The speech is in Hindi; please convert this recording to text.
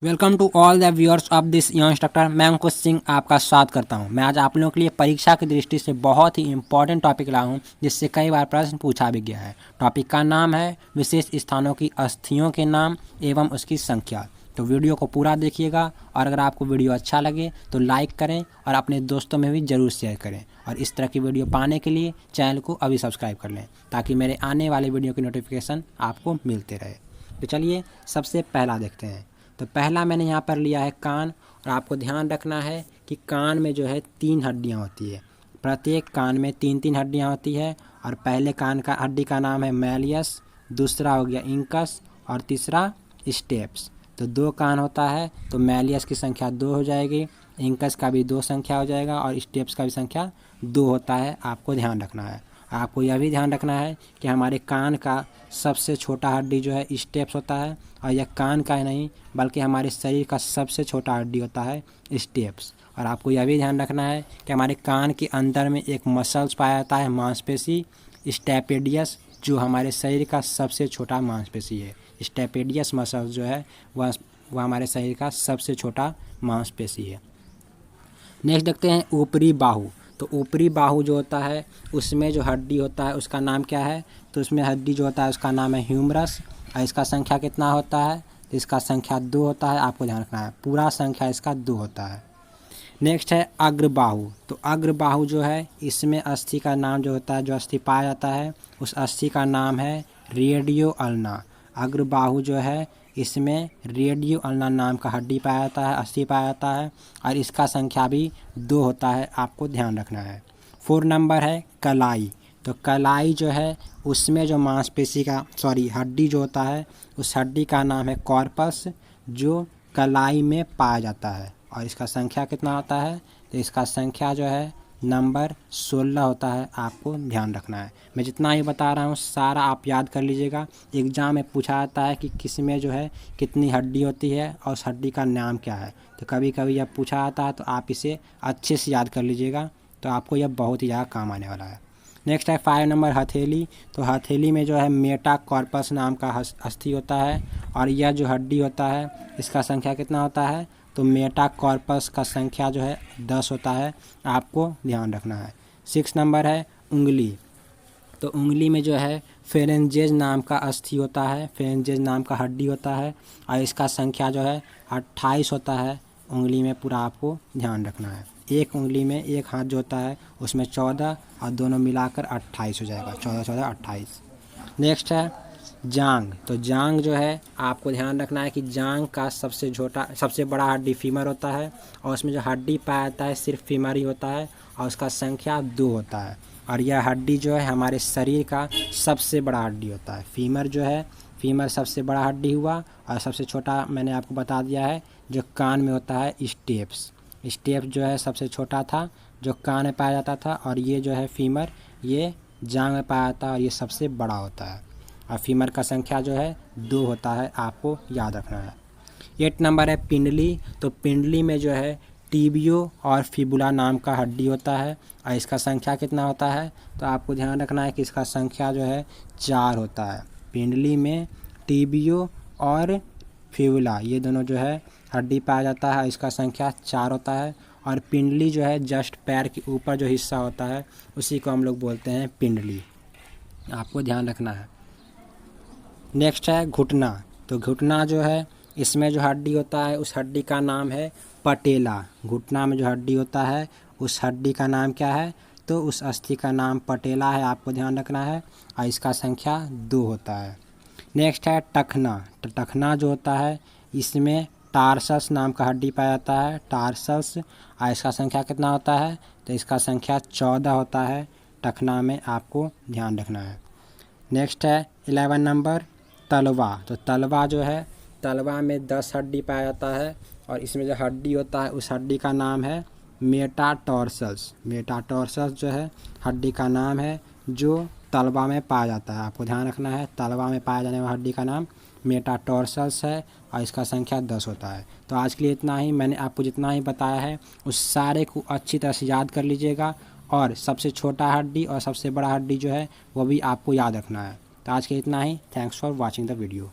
Welcome to all the viewers of this your instructor. मैं अंकुश सिंह आपका स्वागत करता हूं। मैं आज आप लोगों के लिए परीक्षा की दृष्टि से बहुत ही इंपॉर्टेंट टॉपिक लाया हूं, जिससे कई बार प्रश्न पूछा भी गया है। टॉपिक का नाम है विशेष स्थानों की अस्थियों के नाम एवं उसकी संख्या। तो वीडियो को पूरा देखिएगा और अगर आपको वीडियो अच्छा लगे तो लाइक करें और अपने दोस्तों में भी ज़रूर शेयर करें। और इस तरह की वीडियो पाने के लिए चैनल को अभी सब्सक्राइब कर लें, ताकि मेरे आने वाले वीडियो की नोटिफिकेशन आपको मिलते रहे। तो चलिए सबसे पहला देखते हैं। तो पहला मैंने यहाँ पर लिया है कान। और आपको ध्यान रखना है कि कान में जो है 3 हड्डियाँ होती है। प्रत्येक कान में 3-3 हड्डियाँ होती है। और पहले कान का हड्डी का नाम है मैलियस, दूसरा हो गया इंकस और तीसरा स्टेप्स। तो 2 कान होता है तो मैलियस की संख्या 2 हो जाएगी, इंकस का भी 2 संख्या हो जाएगा और स्टेप्स का भी संख्या 2 होता है। आपको ध्यान रखना है। आपको यह भी ध्यान रखना है कि हमारे कान का सबसे छोटा हड्डी जो है स्टेप्स होता है। और यह कान का ही नहीं बल्कि हमारे शरीर का सबसे छोटा हड्डी होता है स्टेप्स। और आपको यह भी ध्यान रखना है कि हमारे कान के अंदर में एक मसल्स पाया जाता है, मांसपेशी स्टेपेडियस, जो हमारे शरीर का सबसे छोटा मांसपेशी है। स्टेपेडियस मसल्स जो है वह हमारे शरीर का सबसे छोटा मांसपेशी है। नेक्स्ट देखते हैं ऊपरी बाहु। तो ऊपरी बाहु जो होता है उसमें जो हड्डी होता है उसका नाम क्या है? तो उसमें हड्डी जो होता है उसका नाम है ह्यूमरस। और इसका संख्या कितना होता है? तो इसका संख्या 2 होता है। आपको ध्यान रखना है, पूरा संख्या इसका 2 होता है। नेक्स्ट है अग्रबाहु। तो अग्रबाहु जो है इसमें अस्थि का नाम जो होता है, जो अस्थि पाया जाता है उस अस्थि का नाम है रेडियो अल्ना। अग्रबाहु जो है इसमें रेडियो अल्ना नाम का हड्डी पाया जाता है, अस्थि पाया जाता है और इसका संख्या भी 2 होता है। आपको ध्यान रखना है। 4 नंबर है कलाई। तो कलाई जो है उसमें जो मांसपेशी का हड्डी जो होता है उस हड्डी का नाम है कॉर्पस, जो कलाई में पाया जाता है। और इसका संख्या कितना होता है? तो इसका संख्या जो है नंबर 16 होता है। आपको ध्यान रखना है। मैं जितना ही बता रहा हूँ सारा आप याद कर लीजिएगा। एग्ज़ाम में पूछा जाता है कि किस में जो है कितनी हड्डी होती है और उस हड्डी का नाम क्या है। तो कभी कभी यह पूछा जाता है तो आप इसे अच्छे से याद कर लीजिएगा, तो आपको यह बहुत ही ज़्यादा काम आने वाला है। नेक्स्ट है 5 नंबर हथेली। तो हथेली में जो है मेटाकॉर्पस नाम का अस्थि होता है और यह जो हड्डी होता है इसका संख्या कितना होता है? तो मेटाकॉर्पस का संख्या जो है 10 होता है। आपको ध्यान रखना है। 6 नंबर है उंगली। तो उंगली में जो है फेरेंजेज नाम का अस्थि होता है, फेरेंजेज नाम का हड्डी होता है और इसका संख्या जो है 28 होता है। उंगली में पूरा आपको ध्यान रखना है। एक उंगली में एक हाथ जो होता है उसमें 14 और दोनों मिलाकर 28 हो जाएगा। 14 28। नेक्स्ट है जांग। तो जांग जो है आपको ध्यान रखना है कि जांग का सबसे बड़ा हड्डी फीमर होता है और उसमें जो हड्डी पाया जाता है सिर्फ फीमर ही होता है और उसका संख्या 2 होता है। और यह हड्डी जो है हमारे शरीर का सबसे बड़ा हड्डी होता है। फीमर जो है, फीमर सबसे बड़ा हड्डी हुआ और सबसे छोटा मैंने आपको बता दिया है जो कान में होता है स्टेप्स। स्टेप्स जो है सबसे छोटा था जो कान में पाया जाता था, और ये जो है फीमर ये जांग में पाया जाता है और ये सबसे बड़ा होता है। और फीमर का संख्या जो है 2 होता है। आपको याद रखना है। 8 नंबर है पिंडली। तो पिंडली में जो है टीबियो और फिबुला नाम का हड्डी होता है और इसका संख्या कितना होता है? तो आपको ध्यान रखना है कि इसका संख्या जो है 4 होता है। पिंडली में टीबियो और फिबुला ये दोनों जो है हड्डी पाया जाता है, इसका संख्या 4 होता है। और पिंडली जो है जस्ट पैर के ऊपर जो हिस्सा होता है उसी को हम लोग बोलते हैं पिंडली। आपको ध्यान रखना है। नेक्स्ट है घुटना। तो घुटना जो है इसमें जो हड्डी होता है उस हड्डी का नाम है पटेला। घुटना में जो हड्डी होता है उस हड्डी का नाम क्या है? तो उस अस्थि का नाम पटेला है। आपको ध्यान रखना है और इसका संख्या 2 होता है। नेक्स्ट है टखना। तो टखना जो होता है इसमें टार्सस नाम का हड्डी पाया जाता है, टार्सस। और इसका संख्या कितना होता है? तो इसका संख्या 14 होता है। टखना में आपको ध्यान रखना है। नेक्स्ट है 11 नंबर तलवा। तो तलवा जो है तलवा में 10 हड्डी पाया जाता है और इसमें जो हड्डी होता है उस हड्डी का नाम है मेटाटॉर्सस। मेटाटॉर्सस जो है हड्डी का नाम है जो तलवा में पाया जाता है। आपको ध्यान रखना है, तलवा में पाया जाने वाला हड्डी का नाम मेटाटॉर्सस है और इसका संख्या 10 होता है। तो आज के लिए इतना ही। मैंने आपको जितना ही बताया है उस सारे को अच्छी तरह से याद कर लीजिएगा और सबसे छोटा हड्डी और सबसे बड़ा हड्डी जो है वो भी आपको याद रखना है। तो आज के लिए इतना ही। Thanks for watching the video.